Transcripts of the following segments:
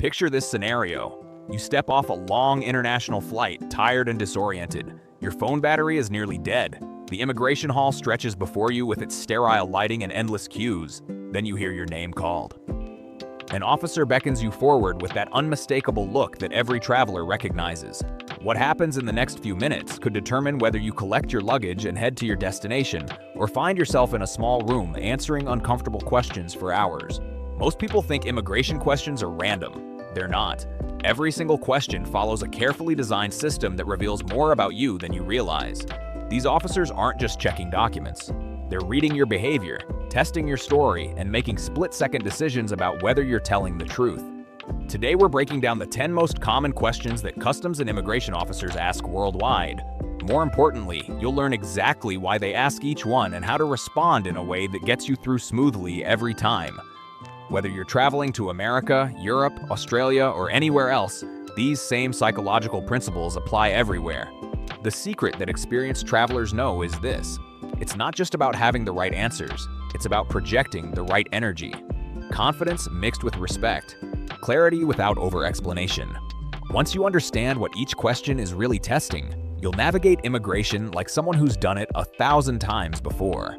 Picture this scenario. You step off a long international flight, tired and disoriented. Your phone battery is nearly dead. The immigration hall stretches before you with its sterile lighting and endless queues. Then you hear your name called. An officer beckons you forward with that unmistakable look that every traveler recognizes. What happens in the next few minutes could determine whether you collect your luggage and head to your destination, or find yourself in a small room answering uncomfortable questions for hours. Most people think immigration questions are random. They're not. Every single question follows a carefully designed system that reveals more about you than you realize. These officers aren't just checking documents. They're reading your behavior, testing your story, and making split-second decisions about whether you're telling the truth. Today we're breaking down the 10 most common questions that customs and immigration officers ask worldwide. More importantly, you'll learn exactly why they ask each one and how to respond in a way that gets you through smoothly every time. Whether you're traveling to America, Europe, Australia, or anywhere else, these same psychological principles apply everywhere. The secret that experienced travelers know is this: it's not just about having the right answers, it's about projecting the right energy. Confidence mixed with respect. Clarity without over-explanation. Once you understand what each question is really testing, you'll navigate immigration like someone who's done it 1,000 times before.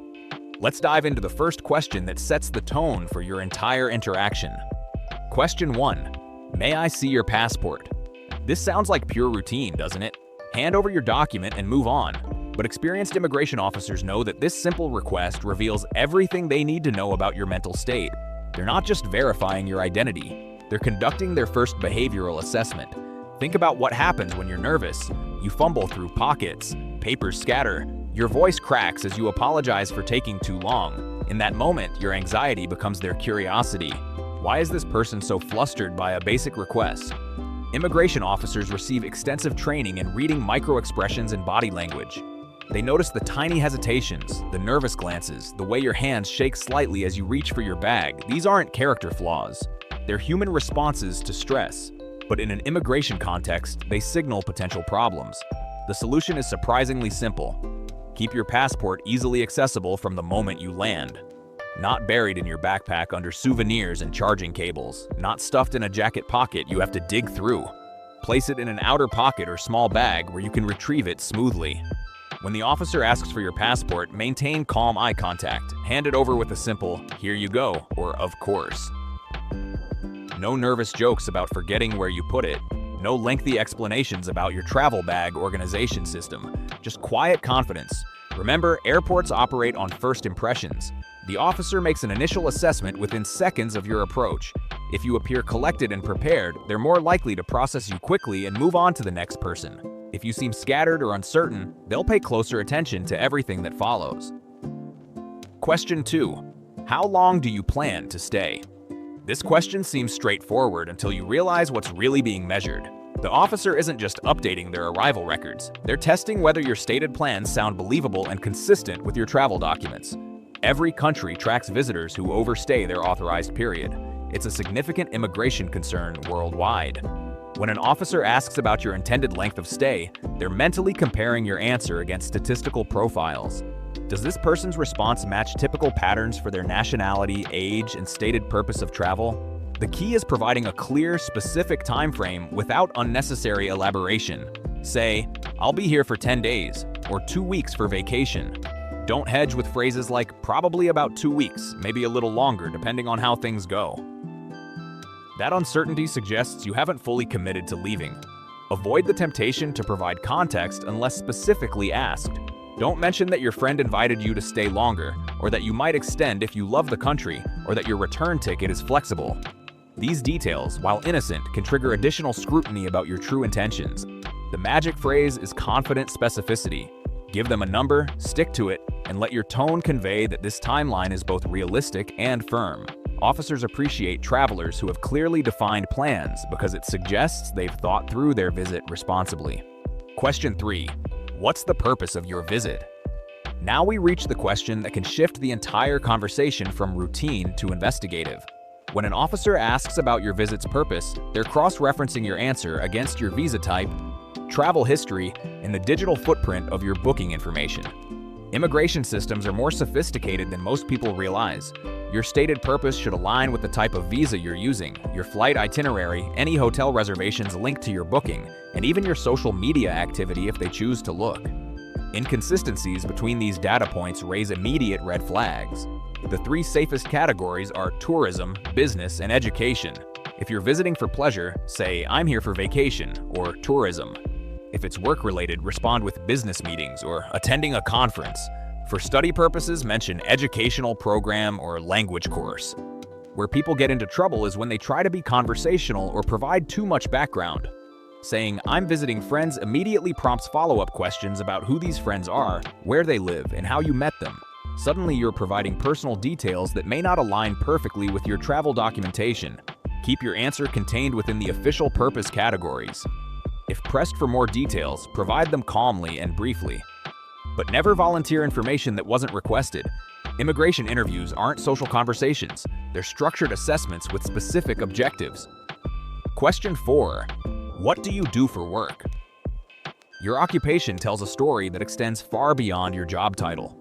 Let's dive into the first question that sets the tone for your entire interaction. Question 1. May I see your passport? This sounds like pure routine, doesn't it? Hand over your document and move on. But experienced immigration officers know that this simple request reveals everything they need to know about your mental state. They're not just verifying your identity. They're conducting their first behavioral assessment. Think about what happens when you're nervous. You fumble through pockets, papers scatter, your voice cracks as you apologize for taking too long. In that moment, your anxiety becomes their curiosity. Why is this person so flustered by a basic request? Immigration officers receive extensive training in reading micro-expressions and body language. They notice the tiny hesitations, the nervous glances, the way your hands shake slightly as you reach for your bag. These aren't character flaws. They're human responses to stress. But in an immigration context, they signal potential problems. The solution is surprisingly simple. Keep your passport easily accessible from the moment you land. Not buried in your backpack under souvenirs and charging cables. Not stuffed in a jacket pocket you have to dig through. Place it in an outer pocket or small bag where you can retrieve it smoothly. When the officer asks for your passport, maintain calm eye contact. Hand it over with a simple, "Here you go," or "Of course." No nervous jokes about forgetting where you put it. No lengthy explanations about your travel bag organization system. Just quiet confidence. Remember, airports operate on first impressions. The officer makes an initial assessment within seconds of your approach. If you appear collected and prepared, they're more likely to process you quickly and move on to the next person. If you seem scattered or uncertain, they'll pay closer attention to everything that follows. Question 2. How long do you plan to stay? This question seems straightforward until you realize what's really being measured. The officer isn't just updating their arrival records. They're testing whether your stated plans sound believable and consistent with your travel documents. Every country tracks visitors who overstay their authorized period. It's a significant immigration concern worldwide. When an officer asks about your intended length of stay, they're mentally comparing your answer against statistical profiles. Does this person's response match typical patterns for their nationality, age, and stated purpose of travel? The key is providing a clear, specific time frame without unnecessary elaboration. Say, "I'll be here for 10 days," or 2 weeks for vacation. Don't hedge with phrases like "probably about 2 weeks," maybe a little longer depending on how things go. That uncertainty suggests you haven't fully committed to leaving. Avoid the temptation to provide context unless specifically asked. Don't mention that your friend invited you to stay longer, or that you might extend if you love the country, or that your return ticket is flexible. These details, while innocent, can trigger additional scrutiny about your true intentions. The magic phrase is confident specificity. Give them a number, stick to it, and let your tone convey that this timeline is both realistic and firm. Officers appreciate travelers who have clearly defined plans because it suggests they've thought through their visit responsibly. Question 3. What's the purpose of your visit? Now we reach the question that can shift the entire conversation from routine to investigative. When an officer asks about your visit's purpose, they're cross-referencing your answer against your visa type, travel history, and the digital footprint of your booking information. Immigration systems are more sophisticated than most people realize. Your stated purpose should align with the type of visa you're using, your flight itinerary, any hotel reservations linked to your booking, and even your social media activity if they choose to look. Inconsistencies between these data points raise immediate red flags. The three safest categories are tourism, business, and education. If you're visiting for pleasure, say, "I'm here for vacation," or tourism. If it's work-related, respond with business meetings or attending a conference. For study purposes, mention educational program or language course. Where people get into trouble is when they try to be conversational or provide too much background. Saying, "I'm visiting friends" immediately prompts follow-up questions about who these friends are, where they live, and how you met them. Suddenly, you're providing personal details that may not align perfectly with your travel documentation. Keep your answer contained within the official purpose categories. If pressed for more details, provide them calmly and briefly. But never volunteer information that wasn't requested. Immigration interviews aren't social conversations. They're structured assessments with specific objectives. Question 4. What do you do for work? Your occupation tells a story that extends far beyond your job title.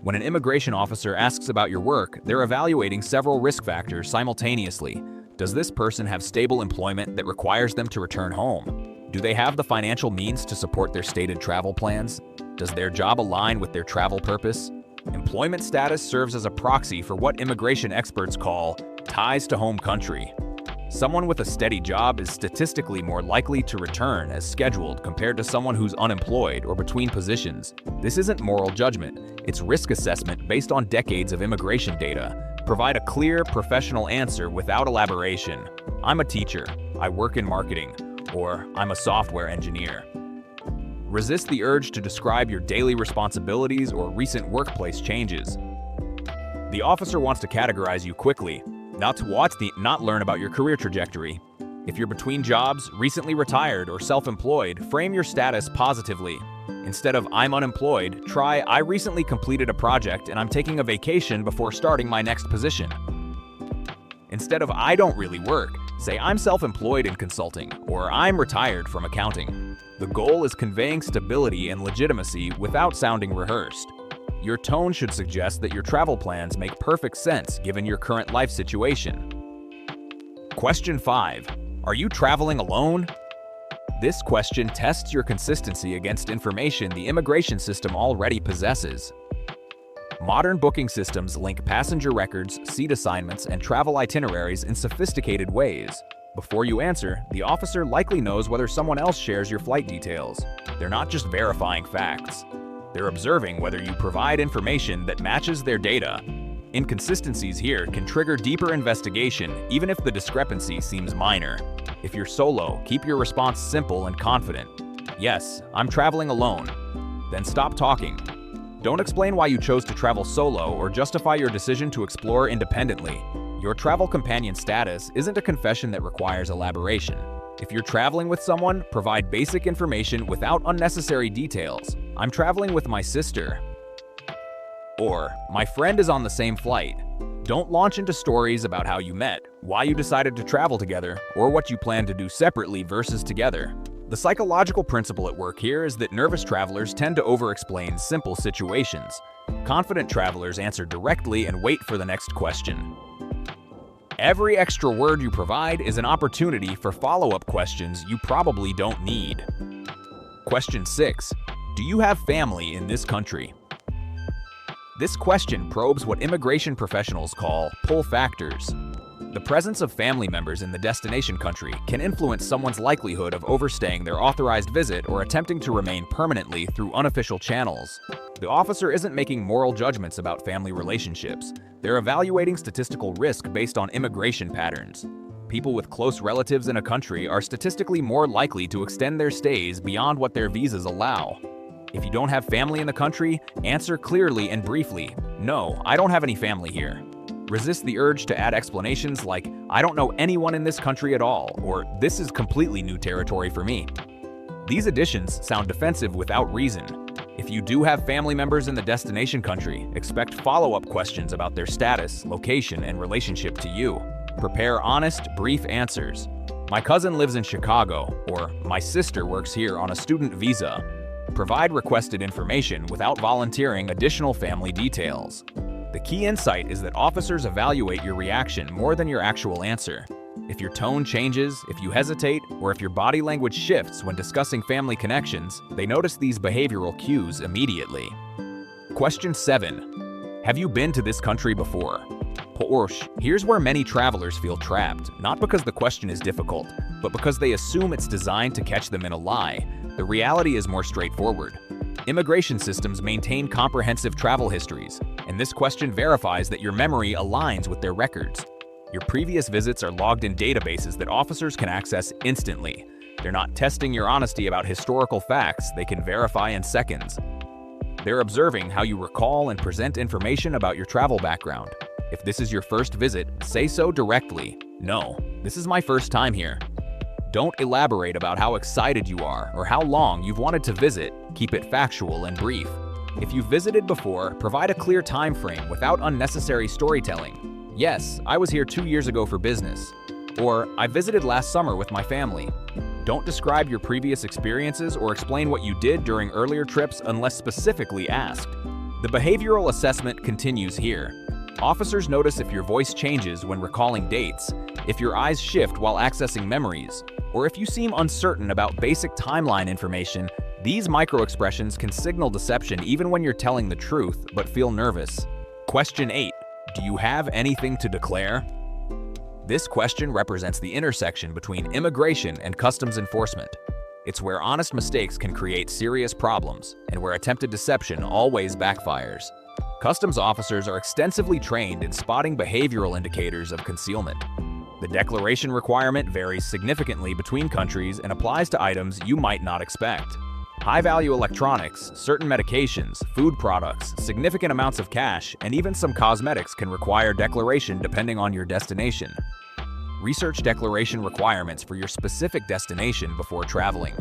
When an immigration officer asks about your work, they're evaluating several risk factors simultaneously. Does this person have stable employment that requires them to return home? Do they have the financial means to support their stated travel plans? Does their job align with their travel purpose? Employment status serves as a proxy for what immigration experts call ties to home country. Someone with a steady job is statistically more likely to return as scheduled compared to someone who's unemployed or between positions. This isn't moral judgment, it's risk assessment based on decades of immigration data. Provide a clear, professional answer without elaboration. "I'm a teacher," "I work in marketing," or "I'm a software engineer." Resist the urge to describe your daily responsibilities or recent workplace changes. The officer wants to categorize you quickly, not learn about your career trajectory. If you're between jobs, recently retired, or self-employed, frame your status positively. Instead of "I'm unemployed," try "I recently completed a project and I'm taking a vacation before starting my next position." Instead of "I don't really work," say "I'm self-employed in consulting," or "I'm retired from accounting." The goal is conveying stability and legitimacy without sounding rehearsed. Your tone should suggest that your travel plans make perfect sense given your current life situation. Question 5. Are you traveling alone? This question tests your consistency against information the immigration system already possesses. Modern booking systems link passenger records, seat assignments, and travel itineraries in sophisticated ways. Before you answer, the officer likely knows whether someone else shares your flight details. They're not just verifying facts. They're observing whether you provide information that matches their data. Inconsistencies here can trigger deeper investigation, even if the discrepancy seems minor. If you're solo, keep your response simple and confident. "Yes, I'm traveling alone." Then stop talking. Don't explain why you chose to travel solo or justify your decision to explore independently. Your travel companion status isn't a confession that requires elaboration. If you're traveling with someone, provide basic information without unnecessary details. "I'm traveling with my sister." Or, "My friend is on the same flight." Don't launch into stories about how you met, why you decided to travel together, or what you plan to do separately versus together. The psychological principle at work here is that nervous travelers tend to over-explain simple situations. Confident travelers answer directly and wait for the next question. Every extra word you provide is an opportunity for follow-up questions you probably don't need. Question 6. Do you have family in this country? This question probes what immigration professionals call pull factors. The presence of family members in the destination country can influence someone's likelihood of overstaying their authorized visit or attempting to remain permanently through unofficial channels. The officer isn't making moral judgments about family relationships. They're evaluating statistical risk based on immigration patterns. People with close relatives in a country are statistically more likely to extend their stays beyond what their visas allow. If you don't have family in the country, answer clearly and briefly, "No, I don't have any family here." Resist the urge to add explanations like, "I don't know anyone in this country at all," or "This is completely new territory for me." These additions sound defensive without reason. If you do have family members in the destination country, expect follow-up questions about their status, location, and relationship to you. Prepare honest, brief answers. "My cousin lives in Chicago," or "My sister works here on a student visa." Provide requested information without volunteering additional family details. The key insight is that officers evaluate your reaction more than your actual answer. If your tone changes, if you hesitate, or if your body language shifts when discussing family connections, they notice these behavioral cues immediately. Question 7. Have you been to this country before? Porsche. Here's where many travelers feel trapped, not because the question is difficult, but because they assume it's designed to catch them in a lie. The reality is more straightforward. Immigration systems maintain comprehensive travel histories, and this question verifies that your memory aligns with their records. Your previous visits are logged in databases that officers can access instantly. They're not testing your honesty about historical facts they can verify in seconds. They're observing how you recall and present information about your travel background. If this is your first visit, say so directly. No, this is my first time here. Don't elaborate about how excited you are or how long you've wanted to visit. Keep it factual and brief. If you've visited before, provide a clear time frame without unnecessary storytelling. Yes, I was here 2 years ago for business. Or, I visited last summer with my family. Don't describe your previous experiences or explain what you did during earlier trips unless specifically asked. The behavioral assessment continues here. Officers notice if your voice changes when recalling dates, if your eyes shift while accessing memories, or if you seem uncertain about basic timeline information. These microexpressions can signal deception even when you're telling the truth but feel nervous. Question 8. Do you have anything to declare? This question represents the intersection between immigration and customs enforcement. It's where honest mistakes can create serious problems and where attempted deception always backfires. Customs officers are extensively trained in spotting behavioral indicators of concealment. The declaration requirement varies significantly between countries and applies to items you might not expect. High-value electronics, certain medications, food products, significant amounts of cash, and even some cosmetics can require declaration depending on your destination. Research declaration requirements for your specific destination before traveling.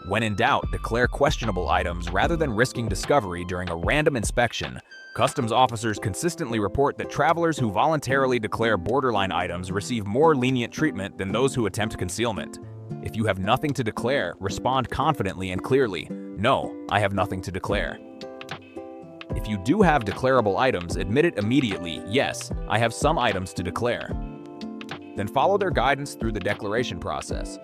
When in doubt, declare questionable items rather than risking discovery during a random inspection. Customs officers consistently report that travelers who voluntarily declare borderline items receive more lenient treatment than those who attempt concealment. If you have nothing to declare, respond confidently and clearly. No, I have nothing to declare. If you do have declarable items, admit it immediately. Yes, I have some items to declare. Then follow their guidance through the declaration process.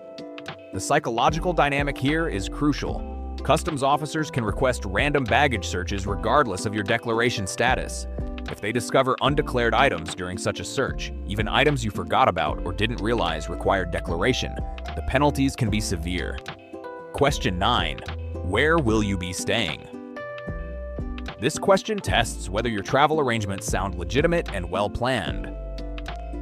The psychological dynamic here is crucial. Customs officers can request random baggage searches regardless of your declaration status. If they discover undeclared items during such a search, even items you forgot about or didn't realize required declaration, the penalties can be severe. Question 9. Where will you be staying? This question tests whether your travel arrangements sound legitimate and well-planned.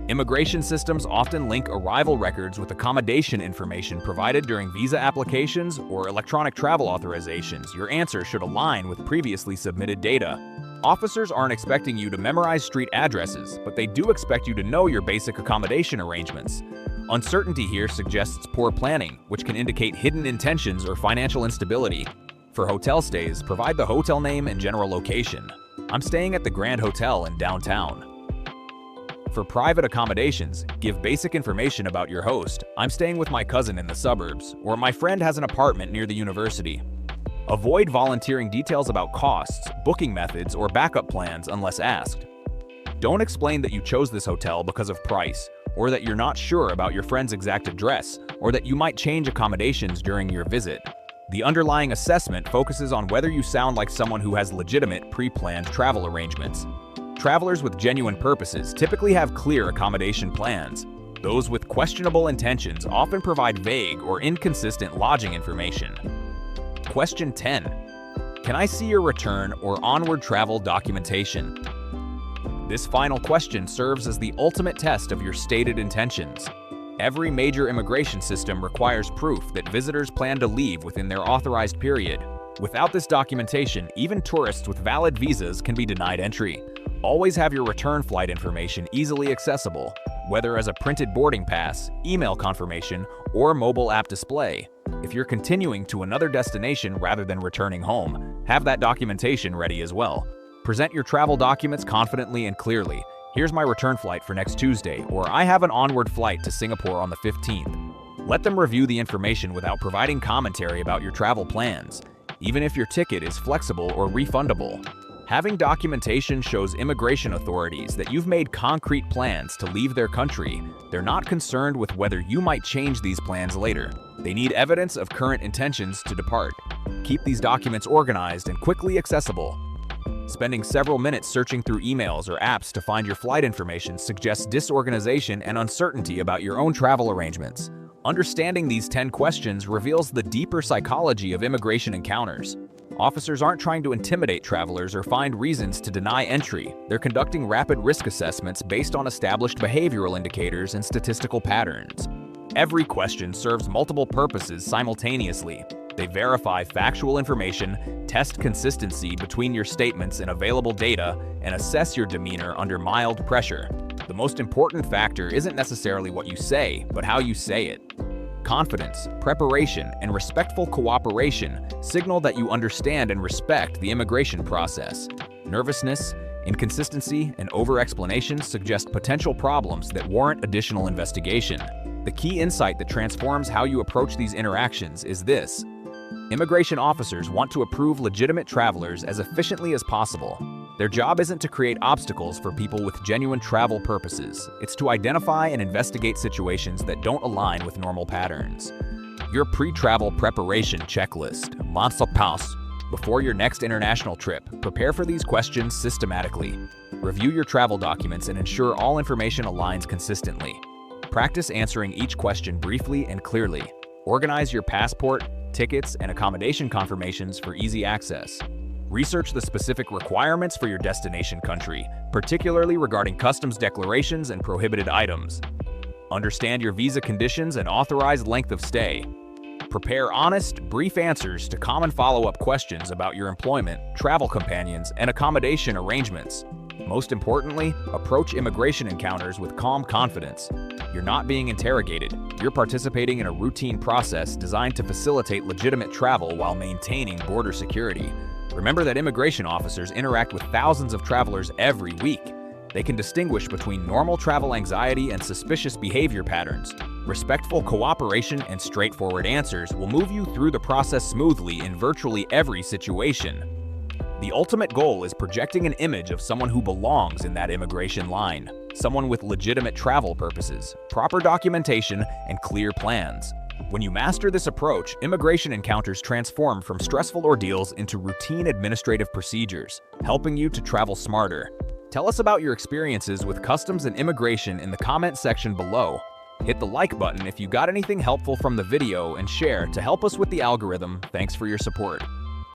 Immigration systems often link arrival records with accommodation information provided during visa applications or electronic travel authorizations. Your answer should align with previously submitted data. Officers aren't expecting you to memorize street addresses, but they do expect you to know your basic accommodation arrangements. Uncertainty here suggests poor planning, which can indicate hidden intentions or financial instability. For hotel stays, provide the hotel name and general location. I'm staying at the Grand Hotel in downtown. For private accommodations, give basic information about your host. I'm staying with my cousin in the suburbs, or my friend has an apartment near the university. Avoid volunteering details about costs, booking methods, or backup plans unless asked. Don't explain that you chose this hotel because of price, or that you're not sure about your friend's exact address, or that you might change accommodations during your visit. The underlying assessment focuses on whether you sound like someone who has legitimate pre-planned travel arrangements. Travelers with genuine purposes typically have clear accommodation plans. Those with questionable intentions often provide vague or inconsistent lodging information. Question 10. Can I see your return or onward travel documentation? This final question serves as the ultimate test of your stated intentions. Every major immigration system requires proof that visitors plan to leave within their authorized period. Without this documentation, even tourists with valid visas can be denied entry. Always have your return flight information easily accessible, whether as a printed boarding pass, email confirmation, or mobile app display. If you're continuing to another destination rather than returning home, have that documentation ready as well. Present your travel documents confidently and clearly. Here's my return flight for next Tuesday, or I have an onward flight to Singapore on the 15th. Let them review the information without providing commentary about your travel plans, even if your ticket is flexible or refundable. Having documentation shows immigration authorities that you've made concrete plans to leave their country. They're not concerned with whether you might change these plans later. They need evidence of current intentions to depart. Keep these documents organized and quickly accessible. Spending several minutes searching through emails or apps to find your flight information suggests disorganization and uncertainty about your own travel arrangements. Understanding these 10 questions reveals the deeper psychology of immigration encounters. Officers aren't trying to intimidate travelers or find reasons to deny entry. They're conducting rapid risk assessments based on established behavioral indicators and statistical patterns. Every question serves multiple purposes simultaneously. They verify factual information, test consistency between your statements and available data, and assess your demeanor under mild pressure. The most important factor isn't necessarily what you say, but how you say it. Confidence, preparation, and respectful cooperation signal that you understand and respect the immigration process. Nervousness, inconsistency, and over-explanation suggest potential problems that warrant additional investigation. The key insight that transforms how you approach these interactions is this: immigration officers want to approve legitimate travelers as efficiently as possible. Their job isn't to create obstacles for people with genuine travel purposes. It's to identify and investigate situations that don't align with normal patterns. Your pre-travel preparation checklist, Lancet Pass. Before your next international trip, prepare for these questions systematically. Review your travel documents and ensure all information aligns consistently. Practice answering each question briefly and clearly. Organize your passport, tickets, and accommodation confirmations for easy access. Research the specific requirements for your destination country, particularly regarding customs declarations and prohibited items. Understand your visa conditions and authorized length of stay. Prepare honest, brief answers to common follow-up questions about your employment, travel companions, and accommodation arrangements. Most importantly, approach immigration encounters with calm confidence. You're not being interrogated. You're participating in a routine process designed to facilitate legitimate travel while maintaining border security. Remember that immigration officers interact with thousands of travelers every week. They can distinguish between normal travel anxiety and suspicious behavior patterns. Respectful cooperation and straightforward answers will move you through the process smoothly in virtually every situation. The ultimate goal is projecting an image of someone who belongs in that immigration line, someone with legitimate travel purposes, proper documentation, and clear plans. When you master this approach, immigration encounters transform from stressful ordeals into routine administrative procedures, helping you to travel smarter. Tell us about your experiences with customs and immigration in the comment section below. Hit the like button if you got anything helpful from the video and share to help us with the algorithm. Thanks for your support.